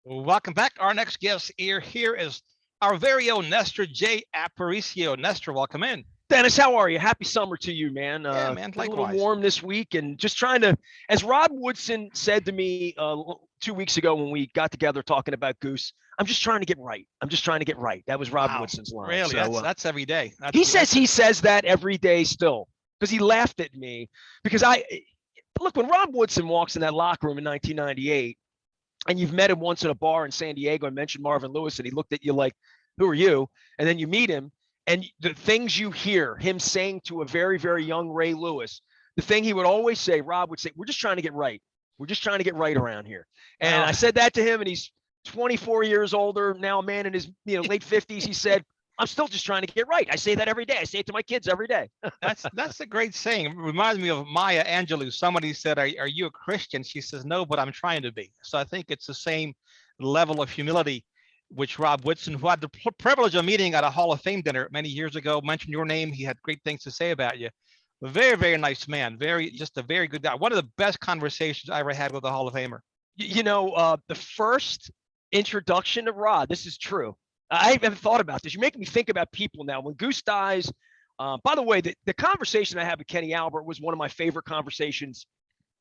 Welcome back. Our next guest here is our very own Nestor J. Aparicio. Nestor, welcome in. Dennis, how are you? Happy summer to you, man. Yeah, man, Been a little likewise. warm this week and just trying to, as Rod Woodson said to me 2 weeks ago when we got together talking about Goose, I'm just trying to get right. I'm just trying to get right. That was Rod Wow, Woodson's line. really? So, That's every day. he says that every day still because he laughed at me because look, when Rod Woodson walks in that locker room in 1998 and you've met him once in a bar in San Diego and mentioned Marvin Lewis and he looked at you like, who are you? And then you meet him and the things you hear him saying to a very, very young Ray Lewis, the thing he would always say, Rob would say, we're just trying to get right. We're just trying to get right around here. And I said that to him and he's 24 years older, now a man in his late 50s. He said, I'm still just trying to get right. I say that every day. I say it to my kids every day. That's a great saying. It reminds me of Maya Angelou. Somebody said, are you a Christian? She says, no, but I'm trying to be. So I think it's the same level of humility which Rob Woodson, who had the privilege of meeting at a Hall of Fame dinner many years ago, mentioned your name. He had great things to say about you. A very, very nice man. Just a very good guy. One of the best conversations I ever had with a Hall of Famer. The first introduction to Rod, this is true. I haven't thought about this. You're making me think about people now. When Goose dies, by the way, the conversation I had with Kenny Albert was one of my favorite conversations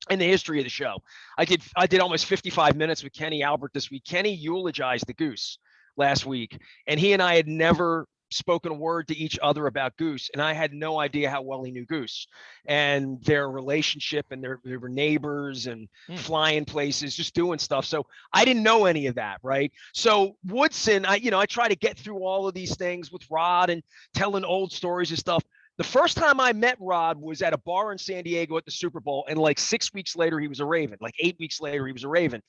in the history of the show. I did almost 55 minutes with Kenny Albert this week. Kenny eulogized the Goose last week, and he and I had never spoken a word to each other about Goose, and I had no idea how well he knew Goose and their relationship, and they were neighbors and flying places, just doing stuff. So I didn't know any of that, right? So Woodson, I try to get through all of these things with Rod and telling old stories and stuff. The first time I met Rod was at a bar in San Diego at the Super Bowl, and like 6 weeks later, he was a Raven. Like 8 weeks later, he was a Raven.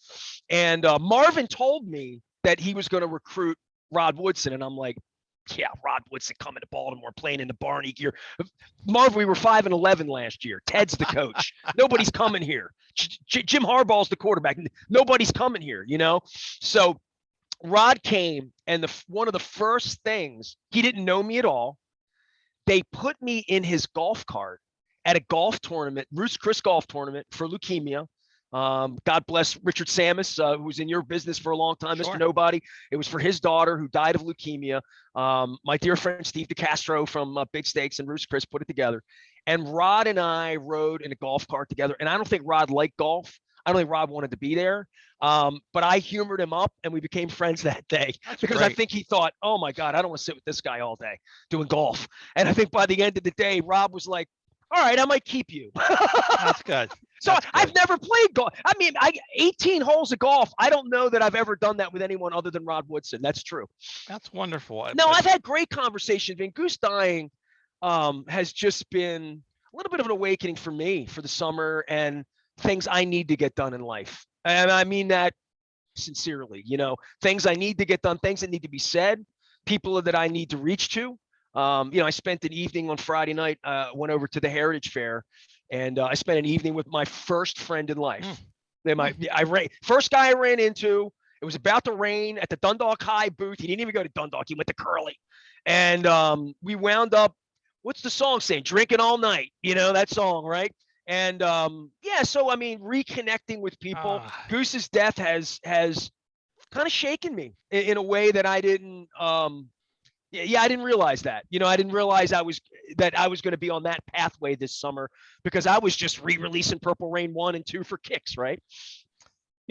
And Marvin told me that he was going to recruit Rod Woodson, and I'm like, yeah, Rod Woodson coming to Baltimore, playing in the Barney gear. Marv, we were 5-11 last year. Ted's the coach. Nobody's coming here. Jim Harbaugh's the quarterback. Nobody's coming here, So Rod came, and one of the first things, he didn't know me at all. They put me in his golf cart at a golf tournament, Chris golf tournament for leukemia. God bless Richard Samus, who was in your business for a long time, Sure. Mr. Nobody. It was for his daughter who died of leukemia. My dear friend Steve DeCastro from Big Stakes and Roost Chris put it together. And Rod and I rode in a golf cart together. And I don't think Rod liked golf. I don't think Rod wanted to be there. But I humored him up and we became friends that day. That's because great. I think he thought, oh my God, I don't want to sit with this guy all day doing golf. And I think by the end of the day, Rob was like, all right, I might keep you. That's good. So I've never played golf. I mean, 18 holes of golf. I don't know that I've ever done that with anyone other than Rod Woodson. That's true. That's wonderful. No, I've had great conversations. And Goose dying has just been a little bit of an awakening for me for the summer and things I need to get done in life. And I mean that sincerely, things I need to get done, things that need to be said, people that I need to reach to. I spent an evening on Friday night, went over to the Heritage Fair, and I spent an evening with my first friend in life. First guy I ran into, it was about to rain at the Dundalk High booth. He didn't even go to Dundalk. He went to Curly. And we wound up, what's the song saying? Drinking all night, that song, right? And so, I mean, reconnecting with people. Goose's death has kind of shaken me in a way that I didn't I didn't realize that. I didn't realize I was going to be on that pathway this summer because I was just re-releasing Purple Rain 1 and 2 for kicks, right?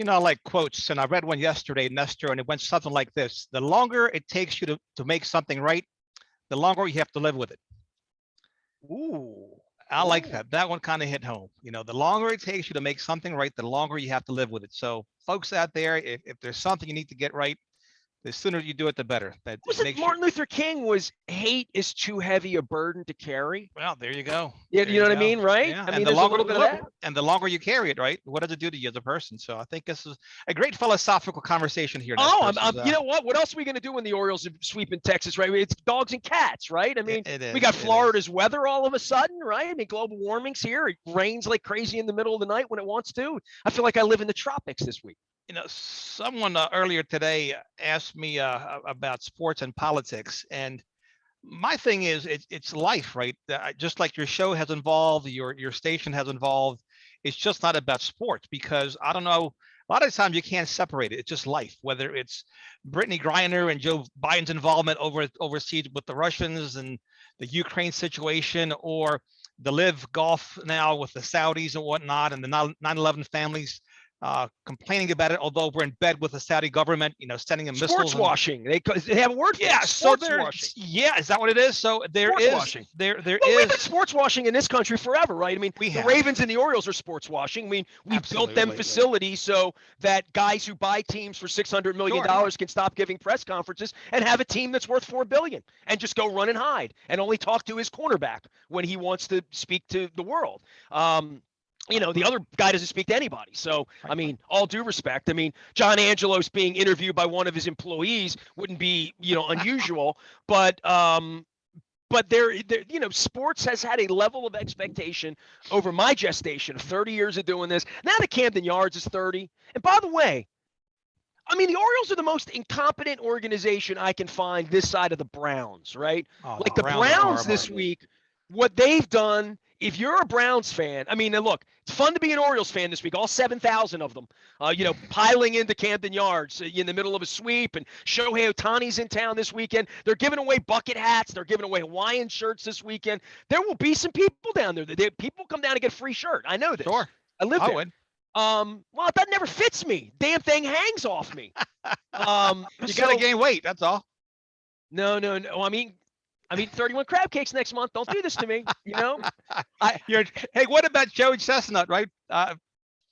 I like quotes, and I read one yesterday, Nestor, and it went something like this: the longer it takes you to make something right, the longer you have to live with it. Ooh. I like that. That one kind of hit home. The longer it takes you to make something right, the longer you have to live with it. So folks out there, if there's something you need to get right, the sooner you do it, the better. Was it Martin Luther King was hate is too heavy a burden to carry? Well, there you go. Yeah, you know what I mean, right? Yeah. I mean, there's a little bit of that. And the longer you carry it, right? What does it do to you as a person? So I think this is a great philosophical conversation here. You know what? What else are we going to do when the Orioles are sweeping Texas, right? It's dogs and cats, right? I mean, we got Florida's weather all of a sudden, right? I mean, global warming's here. It rains like crazy in the middle of the night when it wants to. I feel like I live in the tropics this week. Someone earlier today asked me about sports and politics, and my thing is it's life, right? Just like your show has evolved, your station has evolved. It's just not about sports, because I don't know a lot of times you can't separate it. It's just life, whether it's Brittany Griner and Joe Biden's involvement overseas with the Russians and the Ukraine situation, or the live golf now with the Saudis and whatnot, and the 9/11 families complaining about it, although we're in bed with the Saudi government, sending them missiles. Sports washing. They have a word for it. Sports washing. Yeah, is that what it is? So there sports is washing. There We've been sports washing in this country forever, right? I mean, the Ravens and the Orioles are sports washing. I mean, we built them facilities so that guys who buy teams for $600 million can stop giving press conferences and have a team that's worth $4 billion and just go run and hide and only talk to his cornerback when he wants to speak to the world. The other guy doesn't speak to anybody. So, I mean, all due respect. I mean, John Angelos being interviewed by one of his employees wouldn't be, unusual. But there, sports has had a level of expectation over my gestation of 30 years of doing this. Now that Camden Yards is 30. And by the way, I mean, the Orioles are the most incompetent organization I can find this side of the Browns, right? Like the Browns this week, what they've done. If you're a Browns fan, I mean, look, it's fun to be an Orioles fan this week, all 7,000 of them, piling into Camden Yards in the middle of a sweep, and Shohei Ohtani's in town this weekend. They're giving away bucket hats. They're giving away Hawaiian shirts this weekend. There will be some people down there. People come down to get a free shirt. I know this. Sure. I live there. Would. Well, that never fits me. Damn thing hangs off me. You got to gain weight. That's all. No. I mean, 31 crab cakes next month. Don't do this to me, Hey, what about Joey Chestnut, right?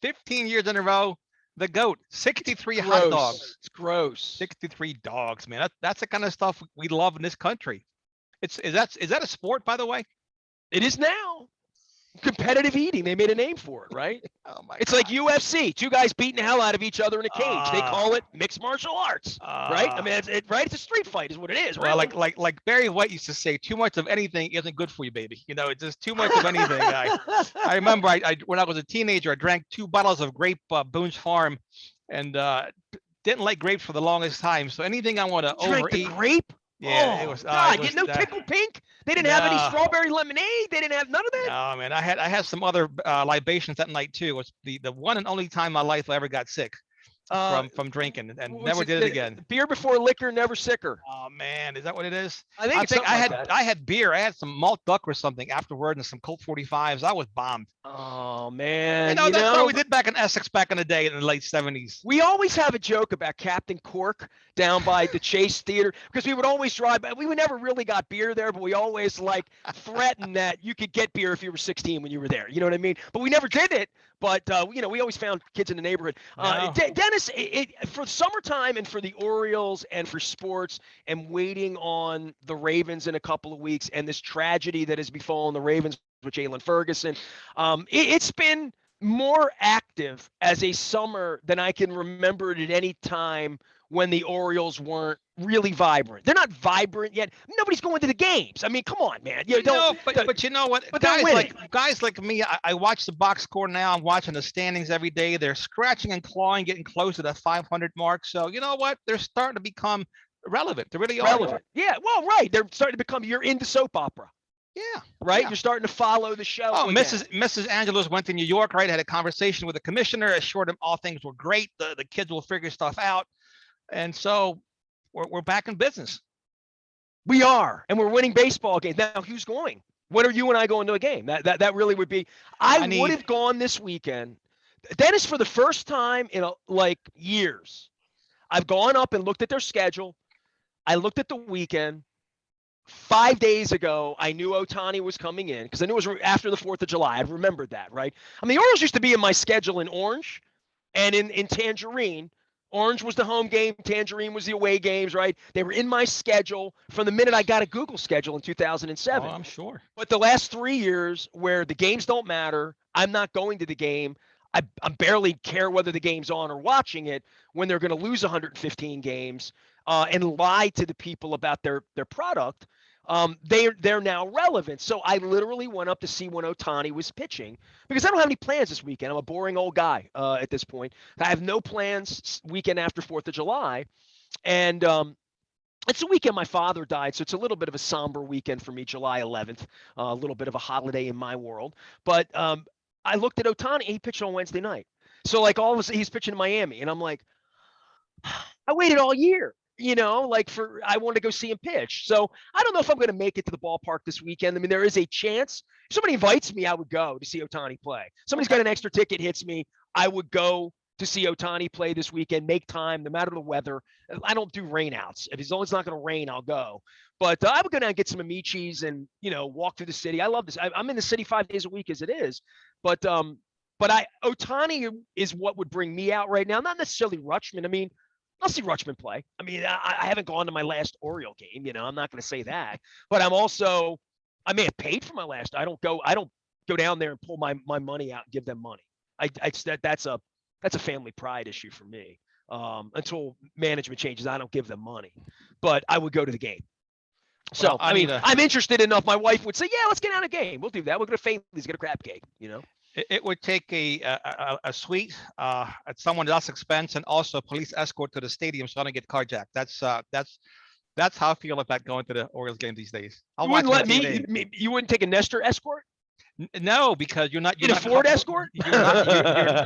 15 years in a row, the GOAT, 63 hot dogs. It's gross. 63 dogs, man. That's the kind of stuff we love in this country. Is that a sport, by the way? It is now. Competitive eating. They made a name for it, right? Oh my it's God. like UFC. Two guys beating the hell out of each other in a cage. They call it mixed martial arts, right? I mean, it's a street fight is what it is, right? Well, like Barry White used to say, too much of anything isn't good for you, baby. It's just too much of anything. I remember when I was a teenager, I drank 2 bottles of grape Boone's Farm, and didn't like grapes for the longest time. So anything I want to overeat. The grape? Yeah, it was. God, you no tickle pink. They didn't have any strawberry lemonade. They didn't have none of that. No, man. I had some other libations that night too. It was the one and only time in my life I ever got sick from drinking, and never did it again. Beer before liquor, never sicker. Oh man, is that what it is? I think I had beer. I had some malt duck or something afterward, and some Colt 45s. I was bombed. Oh man, that's what we did back in Essex back in the day in the late 70s. We always have a joke about Captain Cork down by the Chase Theater, because we would always drive by. We never really got beer there, but we always threatened that you could get beer if you were 16 when you were there. You know what I mean? But we never did it. But we always found kids in the neighborhood. Dennis, for summertime and for the Orioles and for sports, and waiting on the Ravens in a couple of weeks, and this tragedy that has befallen the Ravens with Jalen Ferguson, it's been more active as a summer than I can remember it at any time when the Orioles weren't really vibrant. They're not vibrant yet. Nobody's going to the games. I mean, come on, man. But you know what? Guys like me, I watch the box score now. I'm watching the standings every day. They're scratching and clawing, getting close to the 500 mark. So you know what? They're starting to become relevant. They really are. Relevant. Yeah, well, right. They're starting to become, you're into soap opera. Yeah. Right? Yeah. You're starting to follow the show. Oh, again. Mrs. Angelos went to New York, right? Had a conversation with the commissioner, assured him all things were great. The kids will figure stuff out. And so we're back in business. We are. And we're winning baseball games. Now, who's going? When are you and I going to a game? That really would be. I would have gone this weekend. Dennis, for the first time in years, I've gone up and looked at their schedule. I looked at the weekend. 5 days ago, I knew Ohtani was coming in because I knew it was after the 4th of July. I remembered that, right? I mean, the Orioles used to be in my schedule in Orange and in Tangerine. Orange was the home game. Tangerine was the away games, right? They were in my schedule from the minute I got a Google schedule in 2007. Oh, I'm sure. But the last 3 years where the games don't matter, I'm not going to the game. I barely care whether the game's on or watching it when they're going to lose 115 games and lie to the people about their product. They're now relevant. So I literally went up to see when Ohtani was pitching because I don't have any plans this weekend. I'm a boring old guy at this point. I have no plans weekend after 4th of July. And it's a weekend my father died, so it's a little bit of a somber weekend for me, July 11th, a little bit of a holiday in my world. But I looked at Ohtani, and he pitched on Wednesday night. So like all of a sudden he's pitching in Miami, and I'm like, I waited all year, like I wanted to go see him pitch. So I don't know if I'm going to make it to the ballpark this weekend. I mean, there is a chance. If somebody invites me, I would go to see Ohtani play. Somebody's got an extra ticket, hits me, I would go to see Ohtani play this weekend, make time, no matter the weather. I don't do rainouts. If it's always not going to rain, I'll go. But I would go down and get some Amichis and, walk through the city. I love this. I'm in the city 5 days a week as it is. But Ohtani is what would bring me out right now. Not necessarily Rutschman. I mean, I'll see Rutschman play. I mean, I haven't gone to my last Oriole game. I'm not going to say that. But I may have paid for my last. I don't go down there and pull my money out and give them money. That's a family pride issue for me. Until management changes, I don't give them money. But I would go to the game. So, well, I'm interested enough. My wife would say, yeah, let's get on a game. We'll do that. We'll go to Faintly's, get a crab cake, It would take a suite at someone else's expense and also a police escort to the stadium so I don't get carjacked. That's how I feel about going to the Orioles game these days. You wouldn't let me? You wouldn't take a Nestor escort? No, because you're not. You're not Ford escort. You're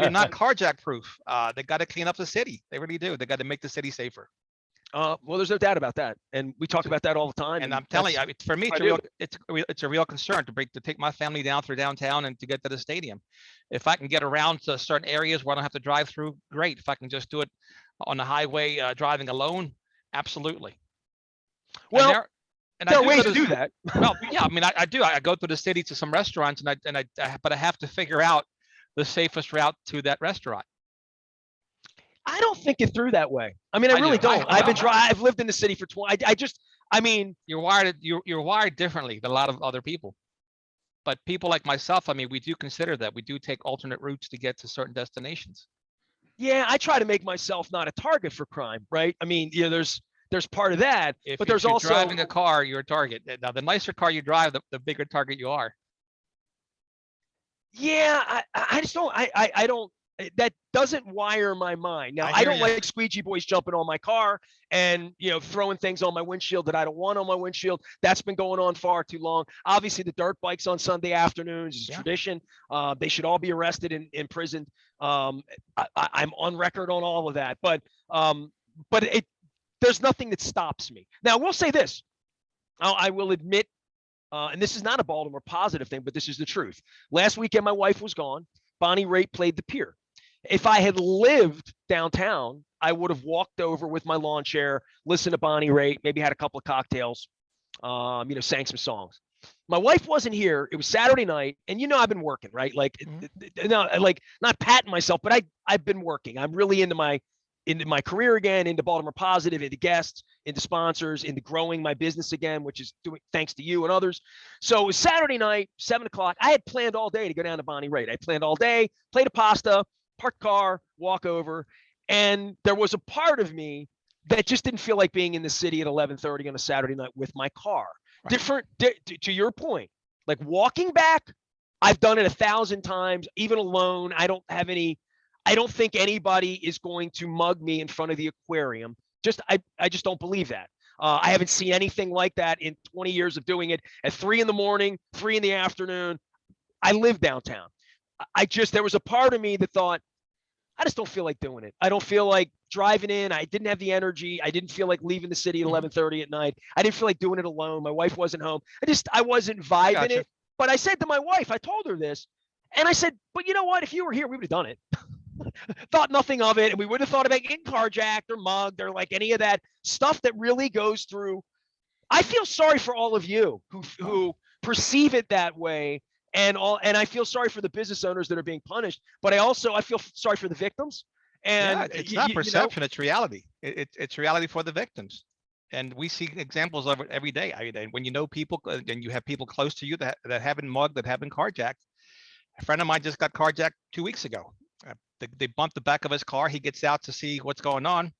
not carjack proof. They got to clean up the city. They really do. They got to make the city safer. Well, there's no doubt about that, and we talk about that all the time. And I'm telling you, for me, it's a real concern to take my family down through downtown and to get to the stadium. If I can get around to certain areas where I don't have to drive through, great. If I can just do it on the highway, driving alone, absolutely. Well, there are ways to do that. Well, yeah, I mean, I do. I go through the city to some restaurants, but I have to figure out the safest route to that restaurant. I don't think it through that way. I mean, I really don't. I've lived in the city for 20. I mean, you're wired differently than a lot of other people. But people like myself, I mean, we do consider that. We do take alternate routes to get to certain destinations. Yeah, I try to make myself not a target for crime, right? I mean, there's part of that, but there's also driving a car, you're a target. Now, the nicer car you drive, the bigger target you are. Yeah, I just don't. I don't. That doesn't wire my mind. Now, I don't like squeegee boys jumping on my car and, throwing things on my windshield that I don't want on my windshield. That's been going on far too long. Obviously, the dirt bikes on Sunday afternoons is tradition. They should all be arrested and imprisoned. I'm on record on all of that. But there's nothing that stops me. Now, we'll say this. I will admit, and this is not a Baltimore positive thing, but this is the truth. Last weekend, my wife was gone. Bonnie Raitt played the pier. If I had lived downtown, I would have walked over with my lawn chair, listened to Bonnie Raitt, maybe had a couple of cocktails, sang some songs. My wife wasn't here. It was Saturday night, and I've been working, right? Like, not patting myself, but I've been working. I'm really into my career again, into Baltimore Positive, into guests, into sponsors, into growing my business again, which is doing thanks to you and others. So it was Saturday night, 7:00. I had planned all day to go down to Bonnie Raitt. I planned all day, played a pasta, parked car, walk over. And there was a part of me that just didn't feel like being in the city at 11:30 on a Saturday night with my car. Right. To your point, like walking back, I've done it 1,000 times, even alone. I don't think anybody is going to mug me in front of the aquarium. I just don't believe that. I haven't seen anything like that in 20 years of doing it at 3 a.m, 3 p.m. I live downtown. There was a part of me that thought, I just don't feel like doing it. I don't feel like driving in. I didn't have the energy. I didn't feel like leaving the city at 11:30 at night. I didn't feel like doing it alone. My wife wasn't home. I wasn't vibing it. But I said to my wife, I told her this, and I said, but you know what? If you were here, we would have done it. Thought nothing of it, and we would have thought about getting carjacked or mugged or like any of that stuff that really goes through. I feel sorry for all of you who perceive it that way, and I feel sorry for the business owners that are being punished, but I feel sorry for the victims. And it's not perception; it's reality. It's reality for the victims, and we see examples of it every day. When you know people and you have people close to you that have been mugged, that have been carjacked. A friend of mine just got carjacked 2 weeks ago. They bumped the back of his car. He gets out to see what's going on.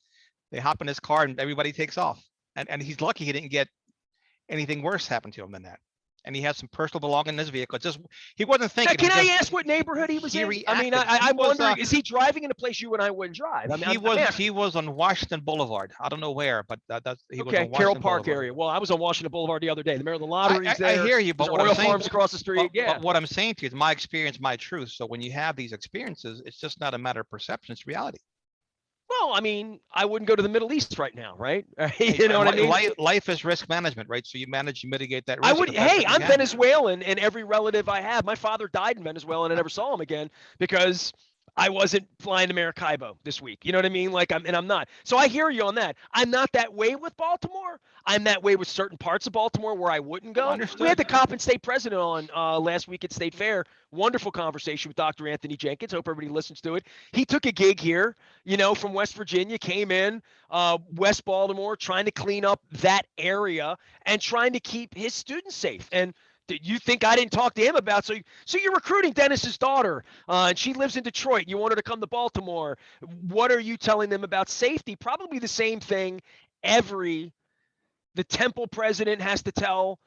They hop in his car and everybody takes off. And he's lucky he didn't get anything worse happen to him than that. and he had some personal belongings in his vehicle. Just he wasn't Now, thinking. can I ask what neighborhood he was in? I mean, reacted. I'm wondering, is he driving in a place you and I wouldn't drive? I mean, he was on Washington Boulevard. I don't know where, but he was okay, on Carroll Washington Park Boulevard. area. Well, I was on Washington Boulevard the other day. The Maryland Lottery's there. I hear you, but There's what Royal I'm saying, Farms across the street. Yeah. but what I'm saying to you is my experience, my truth. So when you have these experiences, it's just not a matter of perception; it's reality. Well, I mean, I wouldn't go to the Middle East right now, right? You know what I mean? Life is risk management, right? So you mitigate that risk. I would. Hey, I'm Venezuelan, and every relative I have, my father died in Venezuela, and I never saw him again because I wasn't flying to Maracaibo this week. You know what I mean? Like I'm not. So I hear you on that. I'm not that way with Baltimore. I'm that way with certain parts of Baltimore where I wouldn't go. Understood. We had the Coppin State president on last week at State Fair. Wonderful conversation with Dr. Anthony Jenkins. Hope everybody listens to it. He took a gig here, from West Virginia, came in West Baltimore, trying to clean up that area and trying to keep his students safe. And you think I didn't talk to him about? So you're recruiting Dennis's daughter, and she lives in Detroit. You want her to come to Baltimore. What are you telling them about safety? Probably the same thing the Temple president has to tell,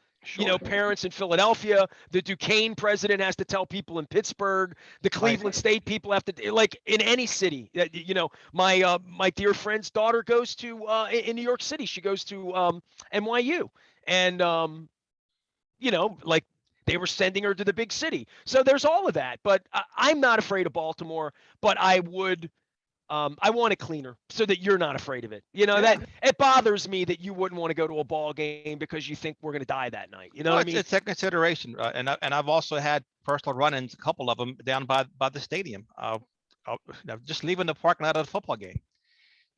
parents in Philadelphia. The Duquesne president has to tell people in Pittsburgh. The Cleveland State people have to, like in any city. My dear friend's daughter goes to in New York City. She goes to NYU, and like they were sending her to the big city. So there's all of that. But I'm not afraid of Baltimore, but I would. I want it cleaner so that you're not afraid of it. That it bothers me that you wouldn't want to go to a ball game because you think we're going to die that night. You know what I mean? It's a consideration. And I've also had personal run-ins, a couple of them down by the stadium. Just leaving the parking lot of the football game.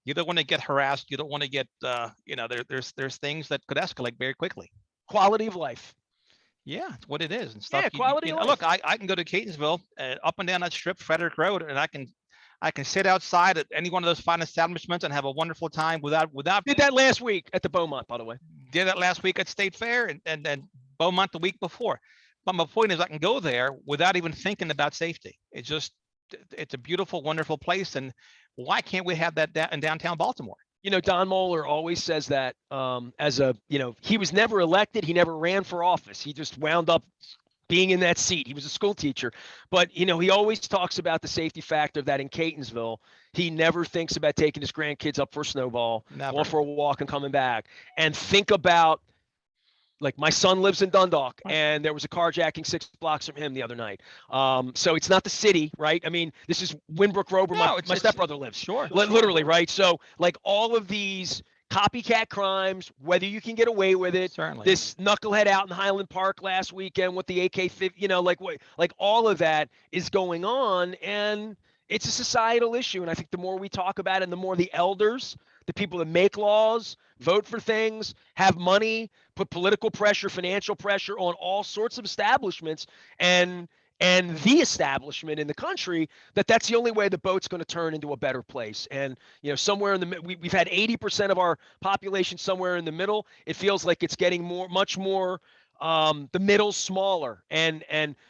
You don't want to get harassed. You don't want to get, there's things that could escalate very quickly. Quality of life. Yeah, it's what it is and stuff. Yeah, quality of life. Look, I can go to Catonsville, up and down that strip, Frederick Road, and I can sit outside at any one of those fine establishments and have a wonderful time without. Did that last week at the Beaumont, by the way. Did that last week at State Fair and then Beaumont the week before. But my point is, I can go there without even thinking about safety. It's a beautiful, wonderful place, and why can't we have that in downtown Baltimore? Don Moeller always says that he was never elected. He never ran for office. He just wound up being in that seat. He was a school teacher. But, he always talks about the safety factor that in Catonsville, he never thinks about taking his grandkids up for a snowball, going for a walk and coming back. And think about, like, my son lives in Dundalk, and there was a carjacking 6 blocks from him the other night. So it's not the city, right? I mean, this is Winbrook Road where my stepbrother lives. Sure. Literally, right? So, like, all of these copycat crimes, whether you can get away with it. Certainly. This knucklehead out in Highland Park last weekend with the AK-50, like all of that is going on, and it's a societal issue. And I think the more we talk about it and the more the elders, the people that make laws, vote for things, have money, put political pressure, financial pressure on all sorts of establishments and the establishment in the country, that's the only way the boat's going to turn into a better place. And, somewhere in the we've had 80% of our population somewhere in the middle. It feels like it's getting much more the middle's smaller and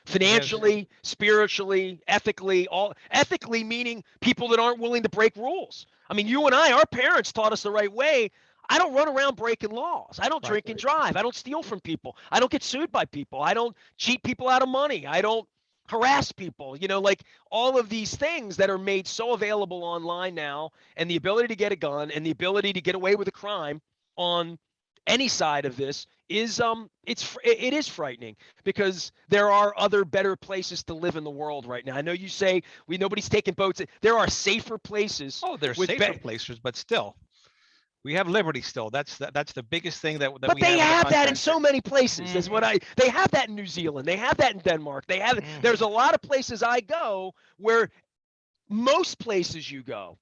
financially, spiritually, ethically, ethically meaning people that aren't willing to break rules. I mean, you and our parents taught us the right way. I don't run around breaking laws. I don't drink and drive. I don't steal from people. I don't get sued by people. I don't cheat people out of money. I don't harass people, like all of these things that are made so available online now, and the ability to get a gun and the ability to get away with a crime on any side of this is it is frightening, because there are other better places to live in the world right now. I know you say nobody's taking boats. There are safer places. Oh, there's safer places, but still. We have liberty still. That's the biggest thing that but we they have that in country. so many places. That's what they have that in New Zealand. They have that in Denmark. They have There's a lot of places I go where most places you go,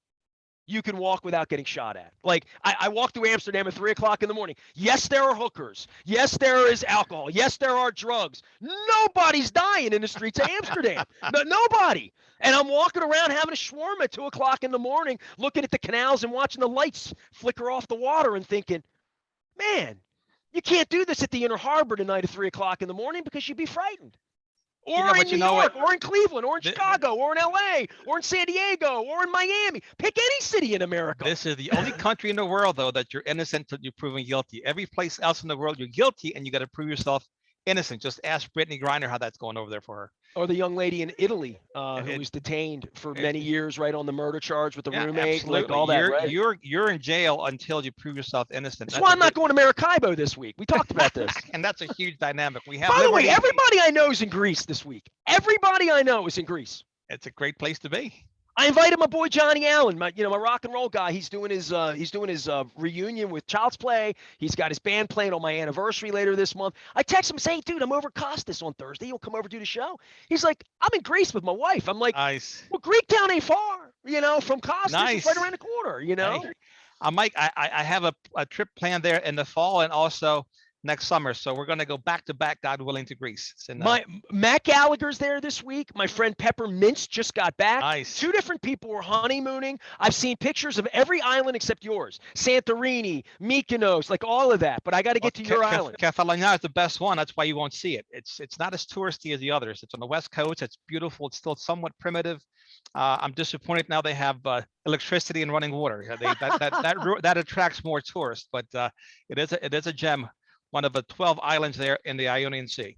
you can walk without getting shot at. Like I walk through Amsterdam at 3:00 in the morning. Yes, there are hookers. Yes, there is alcohol. Yes, there are drugs. Nobody's dying in the streets of Amsterdam. Nobody. And I'm walking around having a shawarma at 2:00 in the morning, looking at the canals and watching the lights flicker off the water and thinking, man, you can't do this at the Inner Harbor tonight at 3:00 in the morning because you'd be frightened. Or in New York, or in Cleveland, or in Chicago, or in LA, or in San Diego, or in Miami. Pick any city in America. This is the only country in the world, though, that you're innocent until you're proven guilty. Every place else in the world, you're guilty, and you got to prove yourself innocent. Just ask Brittany Griner how that's going over there for her. Or the young lady in Italy who It- was detained for it- many years, right, on the murder charge with the yeah, roommate, like absolutely. all that, right? You're in jail until you prove yourself innocent. That's why I'm not going to Maracaibo this week. We talked about this. And that's a huge dynamic. We have By the way, liberty. everybody I know is in Greece this week. Everybody I know is in Greece. It's a great place to be. I invited my boy Johnny Allen, my rock and roll guy. He's doing his reunion with Child's Play. He's got his band playing on my anniversary later this month. I text him saying, "Dude, I'm over at Costas on Thursday. You'll come over do the show." He's like, "I'm in Greece with my wife." I'm like, Nice. "Well, Greektown ain't far, from Costas. Nice. It's right around the corner, Hey, I have a trip planned there in the fall and also next summer. So we're going to go back to back, God willing, to Greece. It's in, My Matt Gallagher's there this week. My friend Pepper Mintz just got back. Nice. 2 different people were honeymooning. I've seen pictures of every island except yours. Santorini, Mykonos, like all of that. But I got to get to your island. Kefalonia is the best one. That's why you won't see it. It's not as touristy as the others. It's on the West Coast. It's beautiful. It's still somewhat primitive. I'm disappointed now they have electricity and running water. That attracts more tourists, but it is a gem. One of the 12 islands there in the Ionian Sea.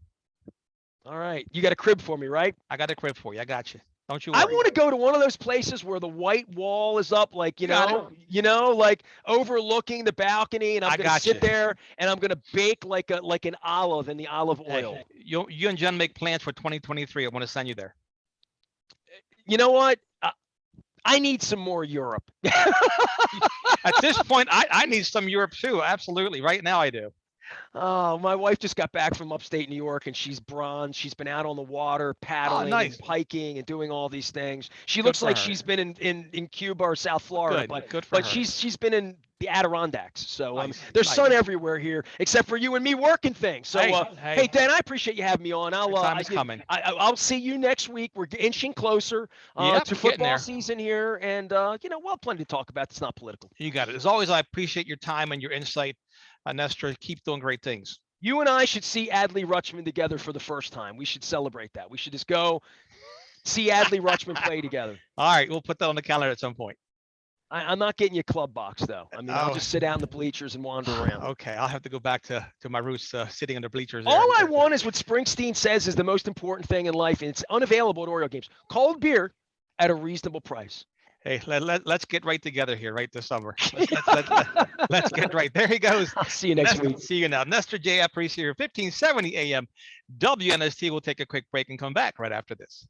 All right. You got a crib for me, right? I got a crib for you. I got you. Don't you worry. I want to go to one of those places where the white wall is up, like, like overlooking the balcony, and I'm going to sit there and I'm going to bake like an olive in the olive oil. Hey, you and Jen make plans for 2023. I want to send you there. You know what? I need some more Europe. At this point, I need some Europe too. Absolutely. Right now I do. Oh, my wife just got back from upstate New York and she's bronze. She's been out on the water, paddling, nice. and hiking, and doing all these things. She looks like she's been in Cuba or South Florida, but she's been in the Adirondacks. So there's sun everywhere here, except for you and me working things. So hey, Dan, I appreciate you having me on. I'll see you next week. We're inching closer to football season here, and we'll have plenty to talk about. It's not political. You got it. As always, I appreciate your time and your insight. Nestor, keep doing great things. You and I should see Adley Rutschman together for the first time. We should celebrate that. We should just go see Adley Rutschman play together. All right, we'll put that on the calendar at some point. I'm not getting you a club box, though. I mean, I'll just sit out in the bleachers and wander around. Okay, I'll have to go back to my roots, sitting in the bleachers. All I want is what Springsteen says is the most important thing in life, and it's unavailable at Oriole games. Cold beer at a reasonable price. Hey, let's get right together here, right this summer. Let's get right. There he goes. I'll see you next week. See you now. Nestor J. Appreciate here, 1570 AM. WNST will take a quick break and come back right after this.